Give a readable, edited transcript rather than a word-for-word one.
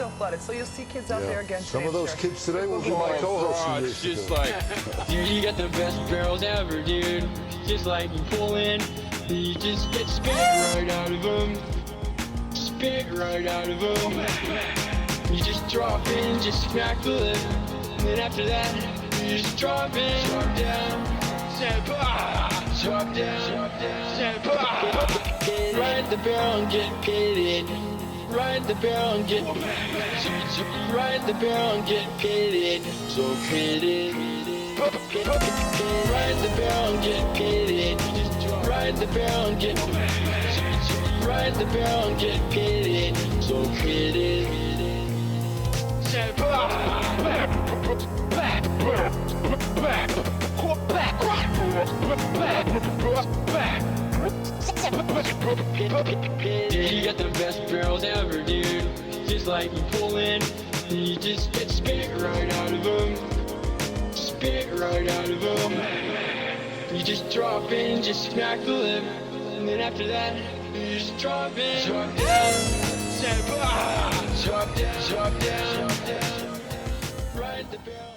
still flooded. So you'll see kids out there again Some today. of those kids today will be my co-hosts. Oh, it's just like, dude, you got the best barrels ever, dude. Just like you pull in, you just get spit right out of them. Spit right out of them. You just drop in, just smack the lip. And then after that, you just drop in, drop down, step up, drop down, step up. Ride the barrel and get pitted. Ride the barrel and get ride the barrel and get pitted. So pitted. Ride the barrel and get pitted. Ride the barrel and get ride the barrel and get pitted. So pitted. Step Dude, you got the best barrels ever, dude. Just like you pull in, and you just get spit right out of them. Spit right out of them. You just drop in, just smack the lip. And then after that, you just drop in, drop down, step up, drop down, drop down, drop down. Ride the barrel.